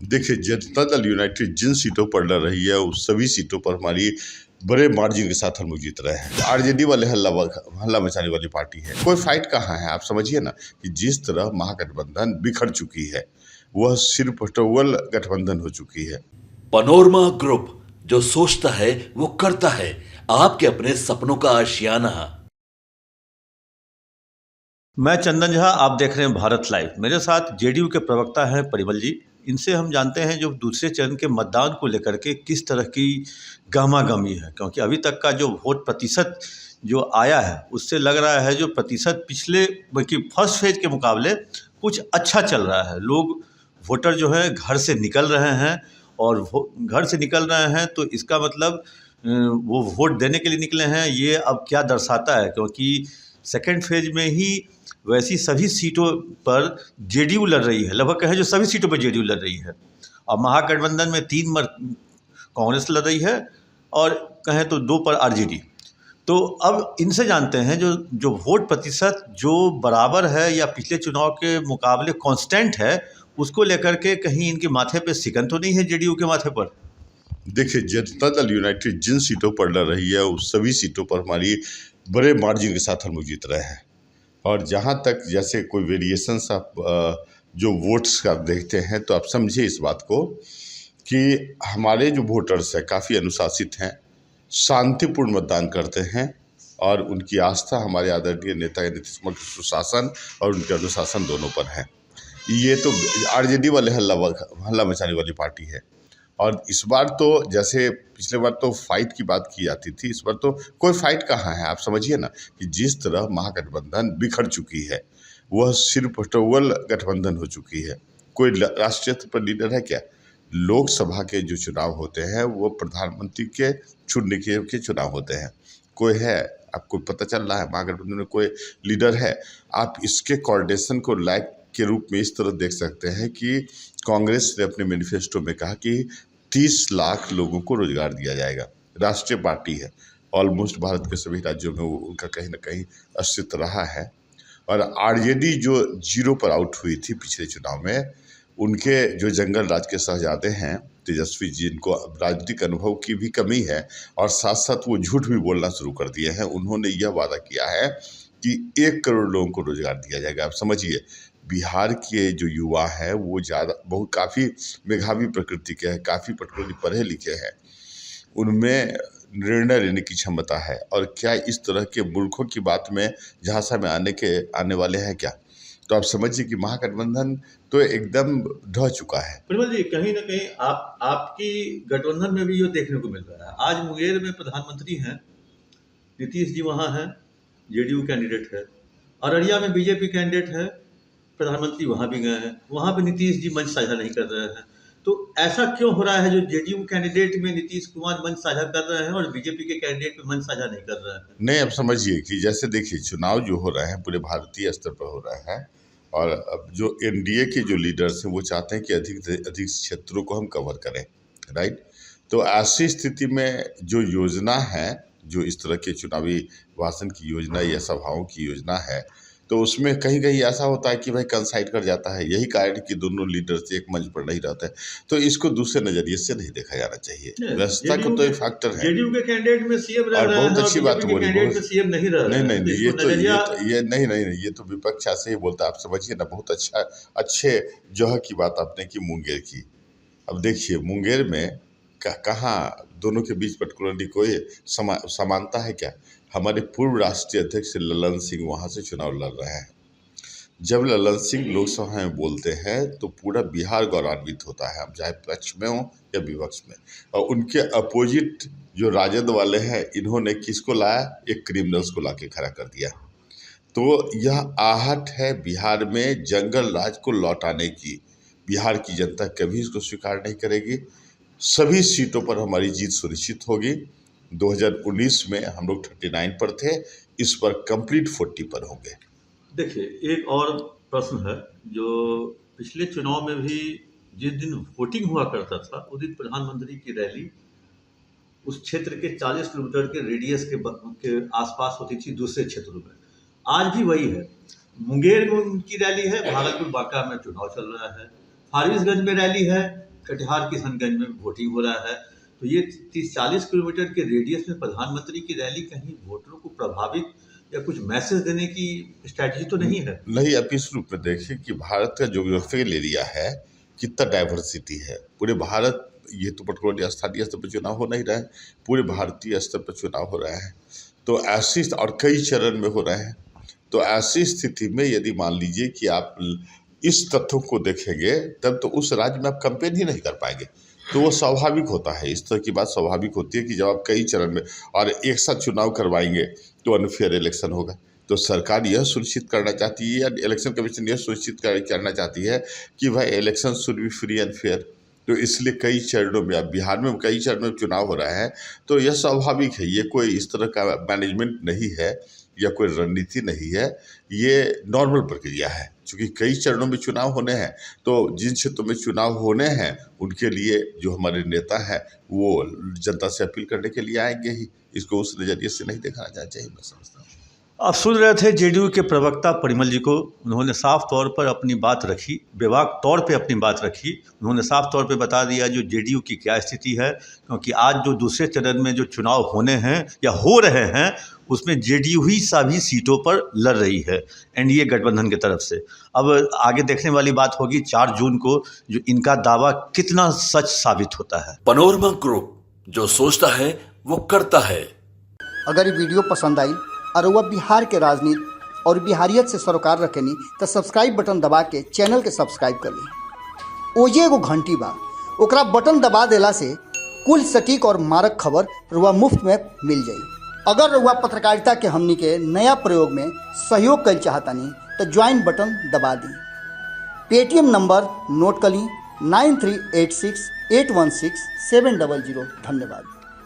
देखिए, जनता दल यूनाइटेड जिन सीटों पर लड़ रही है उस सभी सीटों पर हमारी बड़े मार्जिन के साथ हम लोग जीत रहे हैं। आरजेडी वाले हल्ला मचाने वाली पार्टी है। कोई फाइट कहाँ है? आप समझिए ना कि जिस तरह महागठबंधन बिखर चुकी है वह सिर्फ टोवल गठबंधन हो चुकी है। पनोरमा ग्रुप, जो सोचता है वो करता है। आपके अपने सपनों का आशियाना। मैं चंदन झा, आप देख रहे हैं भारत लाइव। मेरे साथ जेडीयू के प्रवक्ता हैं परिमल जी। इनसे हम जानते हैं जो दूसरे चरण के मतदान को लेकर के किस तरह की गहमागहमी है, क्योंकि अभी तक का जो वोट प्रतिशत जो आया है उससे लग रहा है जो प्रतिशत पिछले बल्कि फर्स्ट फेज के मुकाबले कुछ अच्छा चल रहा है। लोग वोटर जो है घर से निकल रहे हैं और घर से निकल रहे हैं तो इसका मतलब वो वोट देने के लिए निकले हैं। ये अब क्या दर्शाता है, क्योंकि सेकेंड फेज में ही वैसी सभी सीटों पर जेडीयू लड़ रही है, लगभग कहें जो सभी सीटों पर जेडीयू लड़ रही है। और महागठबंधन में 3 कांग्रेस लड़ रही है और कहें तो 2 पर आरजेडी। तो अब इनसे जानते हैं जो जो वोट प्रतिशत जो बराबर है या पिछले चुनाव के मुकाबले कांस्टेंट है, उसको लेकर के कहीं इनके माथे पे सिकन तो नहीं है जेडीयू के माथे पर? देखिए, जनता दल यूनाइटेड जिन सीटों पर लड़ रही है उस सभी सीटों पर हमारी बड़े मार्जिन के साथ हम लोग जीत रहे हैं। और जहाँ तक जैसे कोई वेरिएशंस आप जो वोट्स का देखते हैं तो आप समझिए इस बात को कि हमारे जो वोटर्स हैं काफ़ी अनुशासित हैं, शांतिपूर्ण मतदान करते हैं और उनकी आस्था हमारे आदरणीय नेता नीतीश कुमार के सुशासन और उनके अनुशासन दोनों पर है। ये तो आरजेडी वाले हल्ला मचाने वाली पार्टी है। और इस बार तो जैसे पिछले बार तो फाइट की बात की जाती थी, इस बार तो कोई फाइट कहाँ है? आप समझिए ना कि जिस तरह महागठबंधन बिखर चुकी है वह सिर्फ टोवल गठबंधन हो चुकी है। कोई राष्ट्रीय स्तर पर लीडर है क्या? लोकसभा के जो चुनाव होते हैं वो प्रधानमंत्री के चुनने के चुनाव होते हैं। कोई है? आपको पता चल रहा है महागठबंधन में कोई लीडर है? आप इसके कोऑर्डिनेशन को लाइक के रूप में इस तरह देख सकते हैं कि कांग्रेस ने अपने मैनिफेस्टो में कहा कि 30 लाख लोगों को रोजगार दिया जाएगा। राष्ट्रीय पार्टी है, ऑलमोस्ट भारत के सभी राज्यों में उनका कहीं ना कहीं अस्तित्व रहा है। और आरजेडी जो 0 पर आउट हुई थी पिछले चुनाव में, उनके जो जंगल राज के शहजादे हैं तेजस्वी जी, इनको राजनीतिक अनुभव की भी कमी है और साथ साथ वो झूठ भी बोलना शुरू कर दिए हैं। उन्होंने यह वादा किया है कि 1 करोड़ लोगों को रोजगार दिया जाएगा। आप समझिए, बिहार के जो युवा हैं वो बहुत काफ़ी मेधावी प्रकृति के हैं, काफ़ी पर्टिकुलरली पढ़े लिखे हैं, उनमें निर्णय लेने की क्षमता है। और क्या इस तरह के मूर्खों की बात में झांसा में आने वाले हैं क्या? तो आप समझिए कि महागठबंधन तो एकदम ढह चुका है। परिमल जी, कहीं ना कहीं आपकी गठबंधन में भी ये देखने को मिल रहा है। आज मुंगेर में प्रधानमंत्री हैं नीतीश जी, वहाँ हैं, जेडीयू कैंडिडेट है। अररिया में बीजेपी कैंडिडेट है, प्रधानमंत्री वहाँ भी गए हैं, वहाँ भी नीतीश जी मंच साझा नहीं कर रहे हैं। तो ऐसा क्यों हो रहा है जो जेडीयू कैंडिडेट में नीतीश कुमार मंच साझा कर रहे हैं और बीजेपी के कैंडिडेट में मंच साझा नहीं कर रहे हैं? नहीं, अब समझिए कि जैसे देखिए चुनाव जो हो रहे हैं पूरे भारतीय स्तर पर हो रहे हैं और अब जो एनडीए के जो लीडर्स हैं वो चाहते हैं कि अधिक से अधिक क्षेत्रों को हम कवर करें, राइट? तो ऐसी स्थिति में जो योजना है, जो इस तरह के चुनावी भाषण की योजना या सभाओं की योजना है, तो उसमें कहीं कहीं ऐसा होता है कि भाई कंसाइड कर जाता है। यही कारण कि दोनों लीडर्स एक मंच पर नहीं रहते हैं। तो इसको दूसरे नज़रिए से नहीं देखा जाना चाहिए। व्यवस्था को तो एक फैक्टर है जेडीयू के कैंडिडेट में सीएम रह और रहे हैं बहुत अच्छी बात बोली। कैंडिडेट में सीएम नहीं रह रहे नहीं नहीं हैं। नहीं, तो ये इसको तो नजरिया ये नहीं नहीं, ये तो विपक्ष ऐसे ही बोलता है। आप समझिए ना, बहुत अच्छे जगह की बात आपने की मुंगेर की। अब देखिए मुंगेर में कहाँ दोनों के बीच पर्टिकुलरली कोई समानता है क्या? हमारे पूर्व राष्ट्रीय अध्यक्ष ललन सिंह वहाँ से चुनाव लड़ रहे हैं। जब ललन सिंह लोकसभा में बोलते हैं तो पूरा बिहार गौरवान्वित होता है, हम चाहे पक्ष में हों या विपक्ष में। और उनके अपोजिट जो राजद वाले हैं, इन्होंने किसको लाया? एक क्रिमिनल्स को लाके खड़ा कर दिया। तो यह आहट है बिहार में जंगल राज को लौटाने की। बिहार की जनता कभी इसको स्वीकार नहीं करेगी। सभी सीटों पर हमारी जीत सुनिश्चित होगी। 2019 में हम लोग 39 पर थे, इस पर कंप्लीट 40 पर होंगे। देखिए, एक और प्रश्न है जो पिछले चुनाव में भी जिस दिन वोटिंग हुआ करता था उस दिन प्रधानमंत्री की रैली उस क्षेत्र के 40 किलोमीटर के रेडियस के आसपास होती थी दूसरे क्षेत्रों में। आज भी वही है। मुंगेर में उनकी रैली है, भागलपुर बांका में चुनाव चल रहा है, फारबिसगंज में रैली है, कटिहार किशनगंज में वोटिंग हो रहा है, तो ये 30-40 किलोमीटर के रेडियस में प्रधानमंत्री की रैली कहीं वोटरों को प्रभावित या कुछ मैसेज देने की स्ट्रैटेजी तो नहीं है? नहीं, आप इस रूप में देखिए कि भारत का ज्योग्राफिकल एरिया है, कितना डाइवर्सिटी है। पूरे भारत, ये तो पर्टिकुलरली स्थानीय स्तर पर चुनाव हो नहीं रहा है, पूरे भारतीय स्तर पर चुनाव हो रहा है। तो ऐसी, और कई चरण में हो रहे हैं, तो ऐसी स्थिति में यदि मान लीजिए कि आप इस तथ्यों को देखेंगे, तब तो उस राज्य में आप कैंपेन ही नहीं कर पाएंगे। तो वो स्वाभाविक होता है, इस तरह की बात स्वाभाविक होती है कि जब आप कई चरण में और एक साथ चुनाव करवाएंगे तो अनफेयर इलेक्शन होगा। तो सरकार यह सुनिश्चित करना चाहती है, या इलेक्शन कमीशन यह सुनिश्चित करना चाहती है कि भाई election should be free and fair. तो इसलिए कई चरणों में, अब बिहार में कई चरणों में चुनाव हो रहा है, तो यह स्वाभाविक है। ये कोई इस तरह का मैनेजमेंट नहीं है या कोई रणनीति नहीं है, ये नॉर्मल प्रक्रिया है। क्योंकि कई चरणों में चुनाव होने हैं, तो जिन क्षेत्रों में चुनाव होने हैं उनके लिए जो हमारे नेता हैं वो जनता से अपील करने के लिए आएंगे ही। इसको उस नज़रिए से नहीं देखना चाहिए, मैं समझता हूँ। आप सुन रहे थे जेडीयू के प्रवक्ता परिमल जी को। उन्होंने साफ तौर पर अपनी बात रखी, बेबाक तौर पे अपनी बात रखी। उन्होंने साफ तौर पे बता दिया जो जेडीयू की क्या स्थिति है, क्योंकि आज जो दूसरे चरण में जो चुनाव होने हैं या हो रहे हैं, उसमें जेडीयू ही सभी सीटों पर लड़ रही है एनडीए गठबंधन की तरफ से। अब आगे देखने वाली बात होगी 4 जून को, जो इनका दावा कितना सच साबित होता है। पनोरमा ग्रुप, जो सोचता है वो करता है। अगर ये वीडियो पसंद आई और वह बिहार के राजनीति और बिहारियत से सरोकार रखेनी तो सब्सक्राइब बटन दबा के चैनल के सब्सक्राइब कर ली। ओजे एगो घंटी बा, ओकरा बटन दबा देला से कुल सटीक और मारक खबर रुआ मुफ्त में मिल जाई। अगर रुआ पत्रकारिता के हमनी के नया प्रयोग में सहयोग कर चाहतानी तो ज्वाइन बटन दबा दी। पेटीएम नंबर नोट कर ली 9386816700। धन्यवाद।